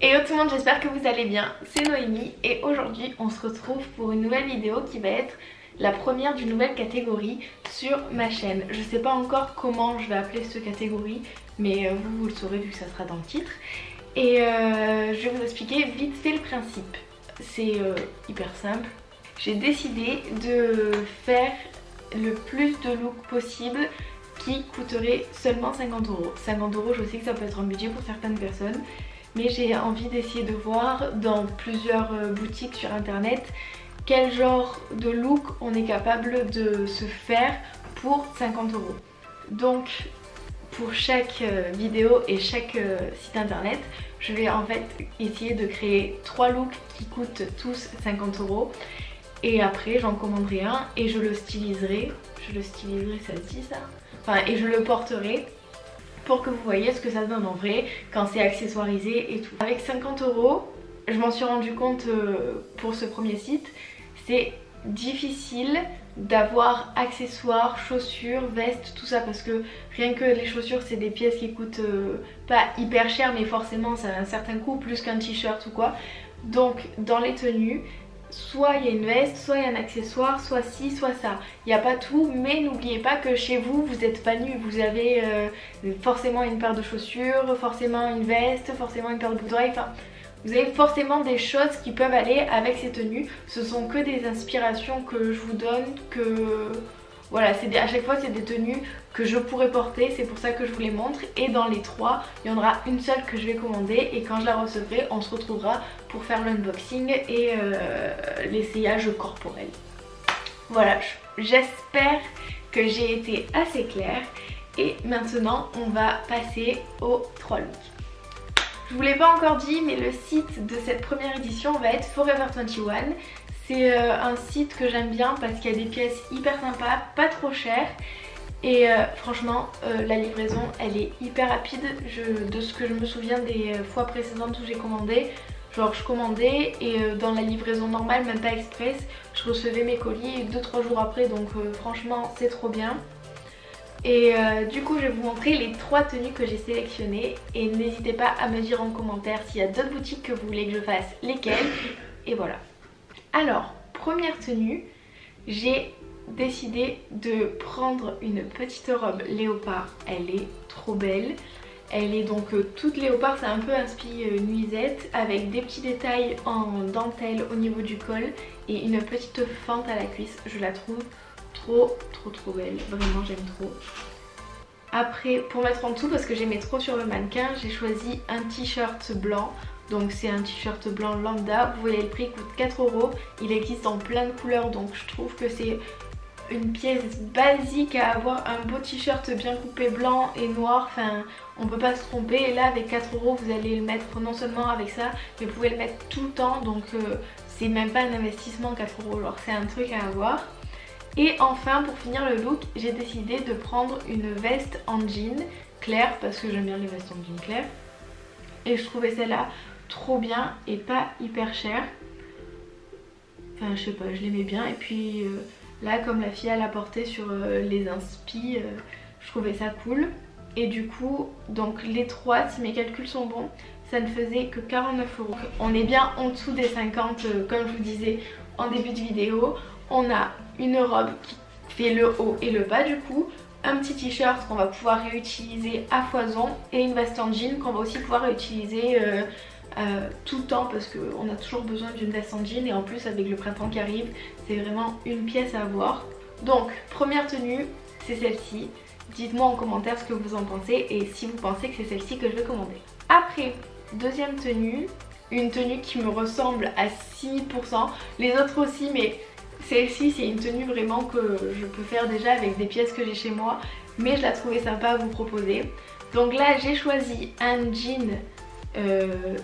Hello tout le monde, j'espère que vous allez bien, c'est Noémie et aujourd'hui on se retrouve pour une nouvelle vidéo qui va être la première d'une nouvelle catégorie sur ma chaîne. Je sais pas encore comment je vais appeler cette catégorie, mais vous le saurez vu que ça sera dans le titre. Et je vais vous expliquer vite fait le principe. C'est hyper simple. J'ai décidé de faire le plus de looks possible qui coûterait seulement 50 €. 50 €, je sais que ça peut être un budget pour certaines personnes, mais j'ai envie d'essayer de voir dans plusieurs boutiques sur internet quel genre de look on est capable de se faire pour 50 €. Donc pour chaque vidéo et chaque site internet, je vais en fait essayer de créer 3 looks qui coûtent tous 50 €. Et après j'en commanderai un et je le styliserai. Ça se dit ça? Enfin, et je le porterai pour que vous voyez ce que ça donne en vrai quand c'est accessoirisé et tout. Avec 50 €, je m'en suis rendu compte pour ce premier site, c'est difficile d'avoir accessoires, chaussures, vestes, tout ça, parce que rien que les chaussures c'est des pièces qui coûtent pas hyper cher, mais forcément ça a un certain coût, plus qu'un t-shirt ou quoi. Donc dans les tenues, soit il y a une veste, soit il y a un accessoire, soit ci, soit ça. Il n'y a pas tout, mais n'oubliez pas que chez vous, vous n'êtes pas nus. Vous avez forcément une paire de chaussures, forcément une veste, forcément une paire de boucles d'oreilles. Enfin, vous avez forcément des choses qui peuvent aller avec ces tenues. Ce sont que des inspirations que je vous donne, que... Voilà, à chaque fois c'est des tenues que je pourrais porter, c'est pour ça que je vous les montre. Et dans les 3, il y en aura une seule que je vais commander et quand je la recevrai, on se retrouvera pour faire l'unboxing et l'essayage corporel. Voilà, j'espère que j'ai été assez claire. Et maintenant, on va passer aux 3 looks. Je vous l'ai pas encore dit, mais le site de cette première édition va être Forever 21. C'est un site que j'aime bien parce qu'il y a des pièces hyper sympas, pas trop chères. Et franchement, la livraison, elle est hyper rapide. De ce que je me souviens des fois précédentes où j'ai commandé, genre je commandais et dans la livraison normale, même pas express, je recevais mes colis 2-3 jours après. Donc franchement, c'est trop bien. Et du coup, je vais vous montrer les 3 tenues que j'ai sélectionnées. Et n'hésitez pas à me dire en commentaire s'il y a d'autres boutiques que vous voulez que je fasse, lesquelles. Et voilà. Alors, première tenue, j'ai décidé de prendre une petite robe léopard. Elle est trop belle. Elle est donc toute léopard, c'est un peu inspiré nuisette avec des petits détails en dentelle au niveau du col et une petite fente à la cuisse. Je la trouve trop belle, vraiment j'aime trop. Après, pour mettre en dessous, parce que j'aimais trop sur le mannequin, j'ai choisi un t-shirt blanc. Donc c'est un t-shirt blanc lambda, vous voyez le prix, il coûte 4 €. Il existe en plein de couleurs, donc je trouve que c'est une pièce basique à avoir, un beau t-shirt bien coupé blanc et noir. Enfin, on peut pas se tromper. Et là avec 4 €, vous allez le mettre non seulement avec ça, mais vous pouvez le mettre tout le temps. Donc c'est même pas un investissement 4 €, genre c'est un truc à avoir. Et enfin, pour finir le look, j'ai décidé de prendre une veste en jean clair, parce que j'aime bien les vestes en jean clair. Et je trouvais celle-là trop bien et pas hyper chère. Enfin je sais pas, je l'aimais bien. Et puis là, comme la fille elle a porté sur les inspi, je trouvais ça cool. Et du coup, donc les 3, si mes calculs sont bons, ça ne faisait que 49 €. On est bien en dessous des 50 comme je vous disais en début de vidéo. On a une robe qui fait le haut et le bas du coup, un petit t-shirt qu'on va pouvoir réutiliser à foison et une veste en jean qu'on va aussi pouvoir réutiliser tout le temps parce qu'on a toujours besoin d'une veste en jean. Et en plus avec le printemps qui arrive, c'est vraiment une pièce à avoir. Donc première tenue, c'est celle-ci. Dites-moi en commentaire ce que vous en pensez et si vous pensez que c'est celle-ci que je vais commander. Après, deuxième tenue, une tenue qui me ressemble à 6000%, les autres aussi, mais celle-ci c'est une tenue vraiment que je peux faire déjà avec des pièces que j'ai chez moi, mais je la trouvais sympa à vous proposer. Donc là j'ai choisi un jean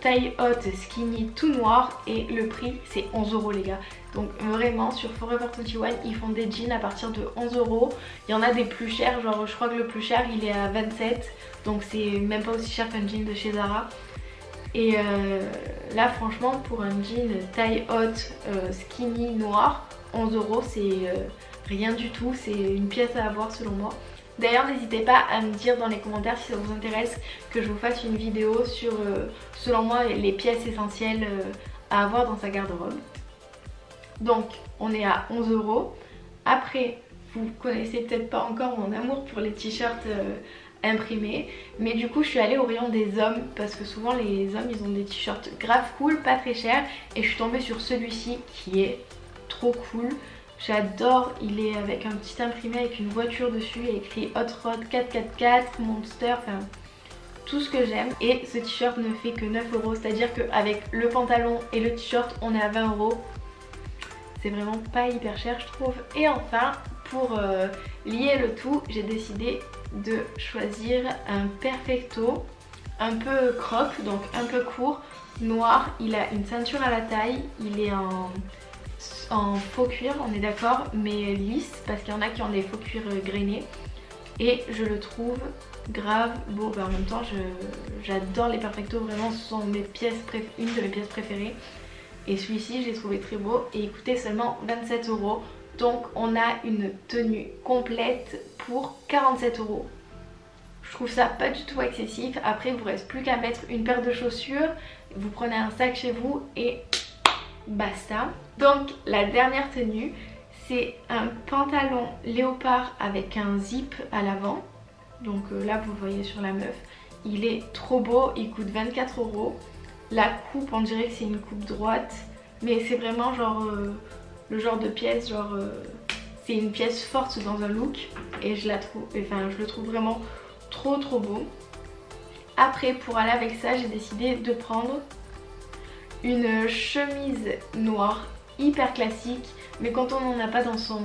taille haute skinny tout noir et le prix c'est 11 € les gars. Donc vraiment sur Forever 21 ils font des jeans à partir de 11 €. Il y en a des plus chers, genre je crois que le plus cher il est à 27, donc c'est même pas aussi cher qu'un jean de chez Zara. Et là franchement pour un jean taille haute skinny noir, 11 € c'est rien du tout, c'est une pièce à avoir selon moi. D'ailleurs n'hésitez pas à me dire dans les commentaires si ça vous intéresse que je vous fasse une vidéo sur selon moi les pièces essentielles à avoir dans sa garde-robe. Donc on est à 11 €. Après vous connaissez peut-être pas encore mon amour pour les t-shirts imprimés, mais du coup je suis allée au rayon des hommes parce que souvent les hommes ils ont des t-shirts grave cool, pas très chers, et je suis tombée sur celui-ci qui est trop cool. J'adore, il est avec un petit imprimé avec une voiture dessus, il y a écrit Hot Rod 444, Monster, enfin tout ce que j'aime. Et ce t-shirt ne fait que 9 €, c'est à dire qu'avec le pantalon et le t-shirt on est à 20 €. C'est vraiment pas hyper cher je trouve. Et enfin pour lier le tout, j'ai décidé de choisir un perfecto un peu crop, donc un peu court, noir. Il a une ceinture à la taille, il est en faux cuir, on est d'accord, mais lisse parce qu'il y en a qui ont des faux cuirs grainés. Et je le trouve grave beau. En même temps j'adore les perfectos, vraiment ce sont une de mes pièces préférées. Et celui-ci je l'ai trouvé très beau et il coûtait seulement 27 €. Donc on a une tenue complète pour 47 €. Je trouve ça pas du tout excessif. Après il vous reste plus qu'à mettre une paire de chaussures, vous prenez un sac chez vous et basta. Donc la dernière tenue, c'est un pantalon léopard avec un zip à l'avant. Donc là vous le voyez sur la meuf. Il est trop beau, il coûte 24 €. La coupe on dirait que c'est une coupe droite, mais c'est vraiment genre le genre de pièce, genre c'est une pièce forte dans un look et je le trouve vraiment trop beau. Après pour aller avec ça j'ai décidé de prendre une chemise noire hyper classique, mais quand on n'en a pas dans son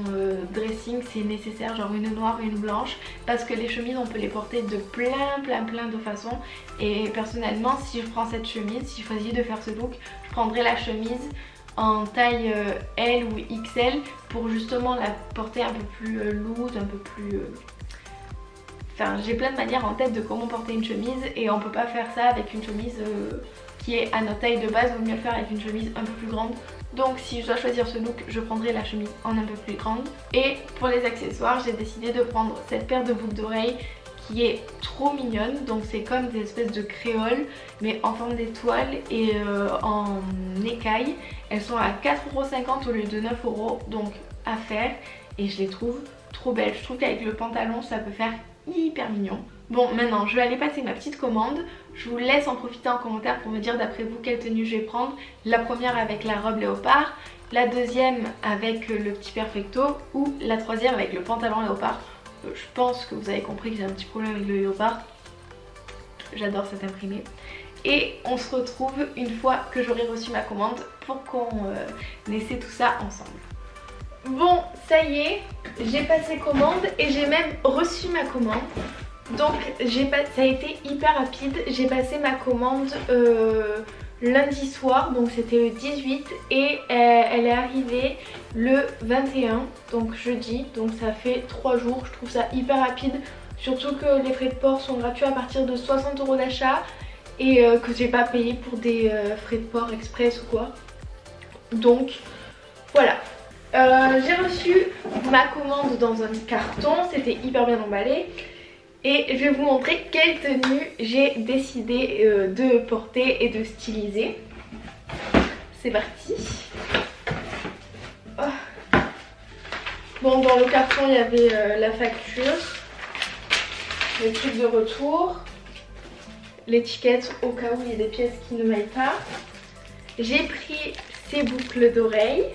dressing c'est nécessaire, genre une noire et une blanche, parce que les chemises on peut les porter de plein de façons. Et personnellement si je prends cette chemise, si je choisis de faire ce look, je prendrai la chemise en taille L ou XL pour justement la porter un peu plus loose, un peu plus... Enfin j'ai plein de manières en tête de comment porter une chemise et on peut pas faire ça avec une chemise qui est à notre taille de base, il vaut mieux le faire avec une chemise un peu plus grande. Donc si je dois choisir ce look, je prendrai la chemise en un peu plus grande. Et pour les accessoires, j'ai décidé de prendre cette paire de boucles d'oreilles qui est trop mignonne. Donc c'est comme des espèces de créoles mais en forme d'étoile et en écaille. Elles sont à 4,50 € au lieu de 9 €, donc à faire. Et je les trouve trop belles. Je trouve qu'avec le pantalon ça peut faire hyper mignon. Bon maintenant je vais aller passer ma petite commande. Je vous laisse en profiter en commentaire pour me dire d'après vous quelle tenue je vais prendre. La première avec la robe léopard, la deuxième avec le petit perfecto ou la troisième avec le pantalon léopard. Je pense que vous avez compris que j'ai un petit problème avec le léopard. J'adore cet imprimé. Et on se retrouve une fois que j'aurai reçu ma commande pour qu'on essaie tout ça ensemble. Bon ça y est, j'ai passé commande et j'ai même reçu ma commande. Donc ça a été hyper rapide, j'ai passé ma commande lundi soir, donc c'était le 18 et elle est arrivée le 21, donc jeudi, donc ça fait 3 jours, je trouve ça hyper rapide, surtout que les frais de port sont gratuits à partir de 60 € d'achat et que j'ai pas payé pour des frais de port express ou quoi. Donc voilà. J'ai reçu ma commande dans un carton, c'était hyper bien emballé. Et je vais vous montrer quelle tenue j'ai décidé de porter et de styliser. C'est parti. Oh. Bon, dans le carton il y avait la facture, le truc de retour, l'étiquette au cas où il y a des pièces qui ne m'aillent pas. J'ai pris ces boucles d'oreilles,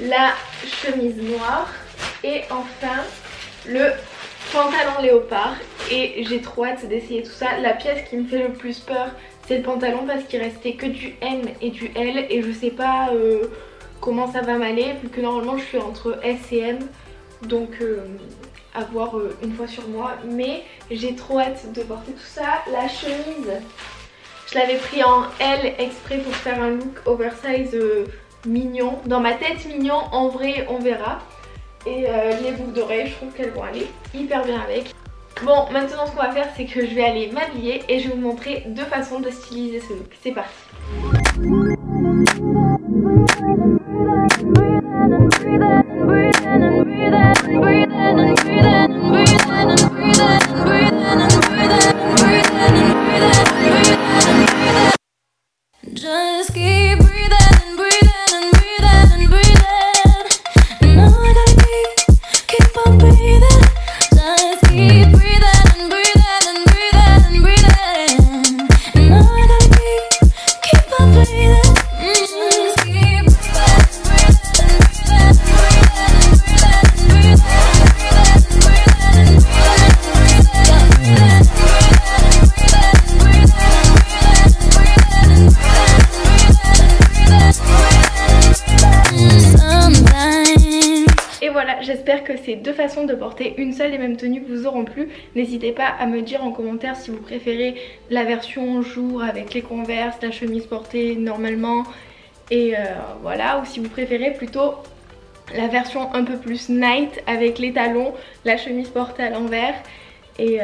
la chemise noire et enfin le pantalon léopard. Et j'ai trop hâte d'essayer tout ça. La pièce qui me fait le plus peur c'est le pantalon parce qu'il restait que du M et du L et je sais pas comment ça va m'aller vu que normalement je suis entre S et M, donc à voir une fois sur moi, mais j'ai trop hâte de porter tout ça. La chemise je l'avais pris en L exprès pour faire un look oversize mignon, dans ma tête mignon, en vrai on verra. Et les boucles d'oreilles je trouve qu'elles vont aller hyper bien avec. Bon maintenant ce qu'on va faire c'est que je vais aller m'habiller et je vais vous montrer deux façons de styliser ce look. C'est parti. Breathe in and breathe in and breathe in and breathe in and breathe in. c'est deux façons de porter une seule et même tenue qui vous auront plu. N'hésitez pas à me dire en commentaire si vous préférez la version jour avec les Converse, la chemise portée normalement et voilà, ou si vous préférez plutôt la version un peu plus night avec les talons, la chemise portée à l'envers. Et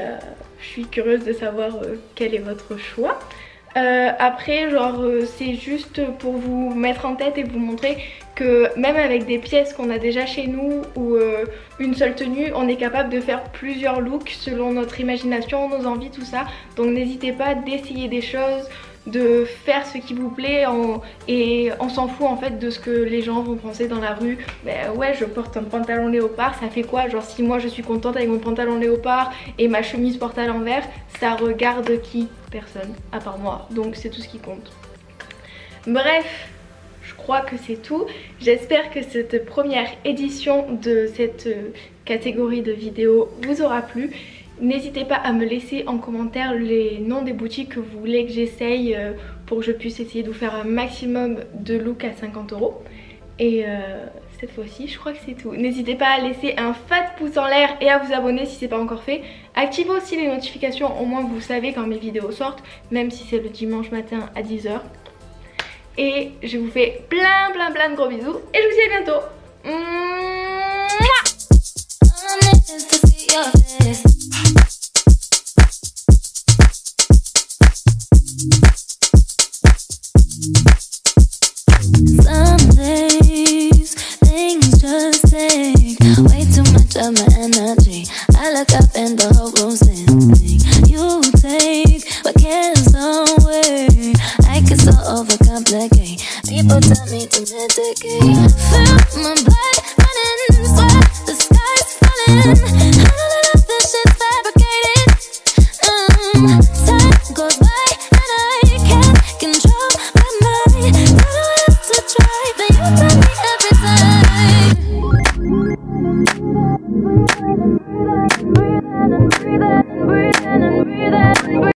je suis curieuse de savoir quel est votre choix. Après genre c'est juste pour vous mettre en tête et vous montrer que même avec des pièces qu'on a déjà chez nous ou une seule tenue, on est capable de faire plusieurs looks selon notre imagination, nos envies, tout ça. Donc n'hésitez pas d'essayer des choses, de faire ce qui vous plaît et on s'en fout en fait de ce que les gens vont penser dans la rue. Ben ouais, je porte un pantalon léopard, ça fait quoi? Genre si moi je suis contente avec mon pantalon léopard et ma chemise portée à l'envers, ça regarde qui? Personne à part moi, donc c'est tout ce qui compte. Bref, je crois que c'est tout. J'espère que cette première édition de cette catégorie de vidéos vous aura plu. N'hésitez pas à me laisser en commentaire les noms des boutiques que vous voulez que j'essaye pour que je puisse essayer de vous faire un maximum de looks à 50 €. Et cette fois-ci je crois que c'est tout. N'hésitez pas à laisser un fat pouce en l'air et à vous abonner si c'est pas encore fait. Activez aussi les notifications, au moins vous savez quand mes vidéos sortent, même si c'est le dimanche matin à 10 h. Et je vous fais plein de gros bisous et je vous dis à bientôt. Some days things just take way too much of my energy. I look up and the whole room's empty. You take my cares away. I can so overcomplicate. People tell me to medicate. Feel my blood running, sweat, the sky's falling. All of this shit's fabricated. Time goes by.